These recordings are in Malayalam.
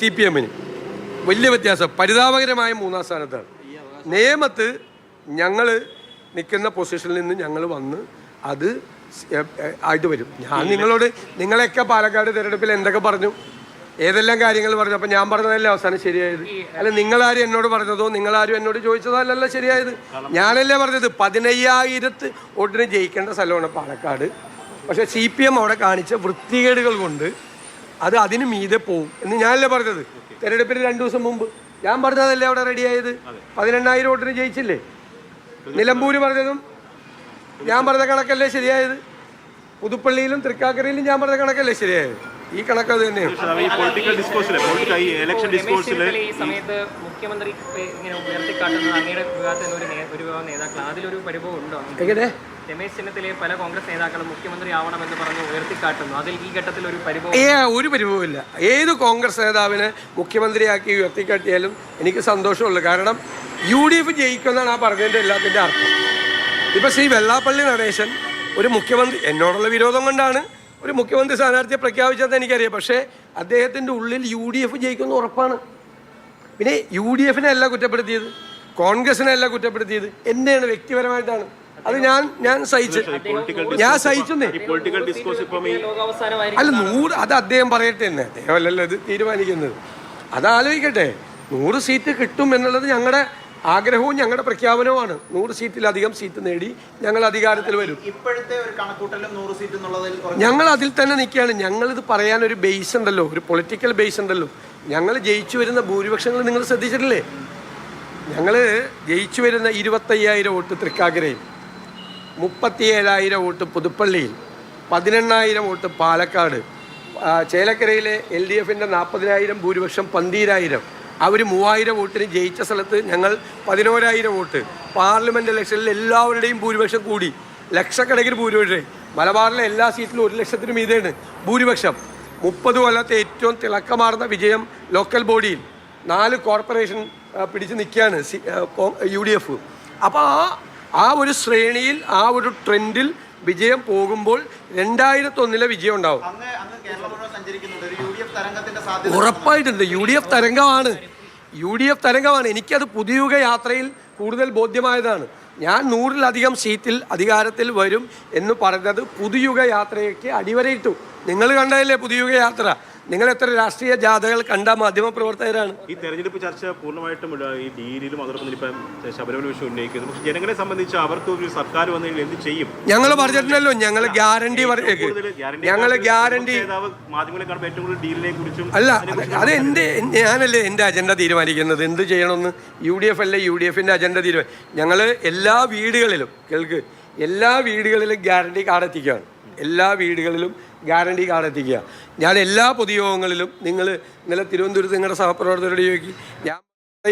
CPM-ന് വലിയ വ്യത്യാസം, പരിതാപകരമായ മൂന്നാം സ്ഥാനത്താണ്. നിയമത്ത് ഞങ്ങൾ നിൽക്കുന്ന പൊസിഷനിൽ നിന്ന് ഞങ്ങൾ വന്ന് അത് ആയിട്ട് വരും. ഞാൻ നിങ്ങളെയൊക്കെ പാലക്കാട് തിരഞ്ഞെടുപ്പിൽ എന്തൊക്കെ പറഞ്ഞു, ഏതെല്ലാം കാര്യങ്ങൾ പറഞ്ഞു. അപ്പം ഞാൻ പറഞ്ഞതല്ലേ അവസാനം ശരിയായത്? അല്ല, നിങ്ങളാരും എന്നോട് പറഞ്ഞതോ നിങ്ങളാരും എന്നോട് ചോദിച്ചതോ അല്ലല്ലോ ശരിയായത്. ഞാനല്ലേ പറഞ്ഞത് 15,000 വോട്ടിന് ജയിക്കേണ്ട സ്ഥലമാണ് പാലക്കാട്. പക്ഷേ CPM അവിടെ കാണിച്ച വൃത്തികേടുകൾ കൊണ്ട് അത് അതിന് മീതെ പോവും എന്ന് ഞാനല്ലേ പറഞ്ഞത്. തെരഞ്ഞെടുപ്പിന് 2 ദിവസം മുമ്പ് ഞാൻ പറഞ്ഞതല്ലേ അവിടെ റെഡിയായത്. 18,000 വോട്ടിന് ജയിച്ചില്ലേ? നിലമ്പൂര് പറഞ്ഞതും ഞാൻ പറഞ്ഞ കണക്കല്ലേ ശരിയായത്? പുതുപ്പള്ളിയിലും തൃക്കാക്കരയിലും ഞാൻ പറഞ്ഞ കണക്കല്ലേ ശരിയായത്? ഈ കണക്ക് അത് തന്നെയാണ്. ഈ സമയത്ത് മുഖ്യമന്ത്രി ഇങ്ങനെ ഉയർത്തിക്കാട്ടുന്നത് അങ്ങയുടെ വിഭാഗത്തിൽ ഒരു വിഭാഗം നേതാക്കൾ അതിലൊരു പരിഭവം ഉണ്ടോ? രമേശ് ചെന്നിത്തലയെ പല കോൺഗ്രസ് നേതാക്കളും മുഖ്യമന്ത്രി ആവണമെന്ന് പറഞ്ഞ് ഉയർത്തിക്കാട്ടുന്നു. അതിൽ ഈ ഘട്ടത്തിൽ ഒരു പരിഭവം? ഒരു പരിഭവമില്ല. ഏത് കോൺഗ്രസ് നേതാവിനെ മുഖ്യമന്ത്രിയാക്കി ഉയർത്തിക്കാട്ടിയാലും എനിക്ക് സന്തോഷമുള്ളൂ. കാരണം UDF ജയിക്കുമെന്നാണ് ആ പറഞ്ഞതിൻ്റെ എല്ലാത്തിൻ്റെ അർത്ഥം. ഇപ്പം ശ്രീ വെള്ളാപ്പള്ളി നടേശൻ ഒരു മുഖ്യമന്ത്രി, എന്നോടുള്ള വിരോധം കൊണ്ടാണ് ഒരു മുഖ്യമന്ത്രി സ്ഥാനാർത്ഥിയെ പ്രഖ്യാപിച്ചതെന്ന് എനിക്കറിയാം. പക്ഷേ അദ്ദേഹത്തിൻ്റെ ഉള്ളിൽ UDF ജയിക്കുമെന്ന് ഉറപ്പാണ്. പിന്നെ UDF-നെ അല്ല കുറ്റപ്പെടുത്തിയത്, കോൺഗ്രസിനെ അല്ല കുറ്റപ്പെടുത്തിയത്, എന്നെയാണ്, വ്യക്തിപരമായിട്ടാണ്. അത് ഞാൻ സഹിച്ചു. അല്ല, 100 അത് അദ്ദേഹം പറയട്ടെ തന്നെ, അദ്ദേഹം അല്ലല്ലോ ഇത് തീരുമാനിക്കുന്നത്. അതാലോചിക്കട്ടെ. 100 സീറ്റ് കിട്ടും എന്നുള്ളത് ഞങ്ങളുടെ ആഗ്രഹവും ഞങ്ങളുടെ പ്രഖ്യാപനവുമാണ്. 100 സീറ്റിലധികം സീറ്റ് നേടി ഞങ്ങൾ അധികാരത്തിൽ വരും. ഇപ്പോഴത്തെ ഒരു കണക്കൂട്ടലും 100 സീറ്റ് എന്നുള്ളതിൽ ഞങ്ങൾ അതിൽ തന്നെ നിൽക്കുകയാണ്. ഞങ്ങളിത് പറയാനൊരു ബേസ് ഉണ്ടല്ലോ, ഒരു പൊളിറ്റിക്കൽ ബേസ് ഉണ്ടല്ലോ. ഞങ്ങൾ ജയിച്ചു വരുന്ന ഭൂരിപക്ഷങ്ങൾ നിങ്ങൾ ശ്രദ്ധിച്ചിട്ടില്ലേ? ഞങ്ങൾ ജയിച്ചു വരുന്ന 25,000 വോട്ട് തൃക്കാക്കരയിൽ, 37,000 വോട്ട് പുതുപ്പള്ളിയിൽ, 18,000 വോട്ട് പാലക്കാട്, ചേലക്കരയിലെ LDF-ന്റെ 40,000 ഭൂരിപക്ഷം 12,000, അവർ 3,000 വോട്ടിന് ജയിച്ച സ്ഥലത്ത് ഞങ്ങൾ 11,000 വോട്ട്. പാർലമെൻറ്റ് ഇലക്ഷനിൽ എല്ലാവരുടെയും ഭൂരിപക്ഷം കൂടി, ലക്ഷക്കണക്കിന് ഭൂരിപക്ഷം. മലബാറിലെ എല്ലാ സീറ്റിലും 1,00,000-ന് മീതെയാണ് ഭൂരിപക്ഷം. 30 കൊല്ലത്തെ ഏറ്റവും തിളക്കമാർന്ന വിജയം ലോക്കൽ ബോഡിയിൽ 4 കോർപ്പറേഷൻ പിടിച്ച് നിൽക്കുകയാണ് UDF. അപ്പോൾ ആ ഒരു ശ്രേണിയിൽ, ആ ഒരു ട്രെൻഡിൽ വിജയം പോകുമ്പോൾ 2001 വിജയം ഉണ്ടാവും. ഉറപ്പായിട്ടുണ്ട്. UDF തരംഗമാണ്. എനിക്കത് പുതിയുഗ യാത്രയിൽ കൂടുതൽ ബോധ്യമായതാണ്. ഞാൻ 100-ലധികം സീറ്റിൽ അധികാരത്തിൽ വരും എന്ന് പറഞ്ഞത് പുതിയുഗ യാത്രയ്ക്ക് അടിവരയിട്ടു. നിങ്ങൾ കണ്ടതല്ലേ പുതിയുഗ യാത്ര? നിങ്ങൾ എത്ര രാഷ്ട്രീയ ജാഥകൾ കണ്ട മാധ്യമപ്രവർത്തകരാണ്? ഈ തെരഞ്ഞെടുപ്പ് ചർച്ച പൂർണ്ണമായിട്ടും ഈ ഡീലിലും അതോടൊപ്പം ഇപ്പം ശബരിമല വിഷയം ഉന്നയിക്കുന്നു. പക്ഷേ ജനങ്ങളെ സംബന്ധിച്ച് അവർക്ക് ഒരു സർക്കാർ വന്നതിൽ എന്ത് ചെയ്യും? ഞങ്ങൾ പറഞ്ഞിട്ടുണ്ടല്ലോ, ഞങ്ങൾ ഗ്യാരണ്ടി മാധ്യമങ്ങളെ കാണുമ്പോൾ ഏറ്റവും കൂടുതൽ ഡീലിനെ കുറിച്ചും അല്ല, അത് ഞാനല്ലേ എൻ്റെ അജണ്ട തീരുമാനിക്കുന്നത് എന്ത് ചെയ്യണമെന്ന്. UDF അല്ലേ UDF-ന്റെ അജണ്ട ഞങ്ങൾ എല്ലാ വീടുകളിലും എല്ലാ വീടുകളിലും ഗ്യാരണ്ടി കാർഡ് എത്തിക്കുകയാണ്. എല്ലാ വീടുകളിലും ഗ്യാരണ്ടി കാർഡ് എത്തിക്കുക. ഞാൻ എല്ലാ പൊതുയോഗങ്ങളിലും, നിങ്ങൾ ഇന്നലെ തിരുവനന്തപുരത്ത് നിങ്ങളുടെ സഹപ്രവർത്തകരോട് ചോദിക്കും, ഞാൻ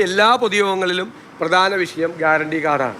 എല്ലാ പൊതുയോഗങ്ങളിലും പ്രധാന വിഷയം ഗ്യാരണ്ടി കാർഡാണ്.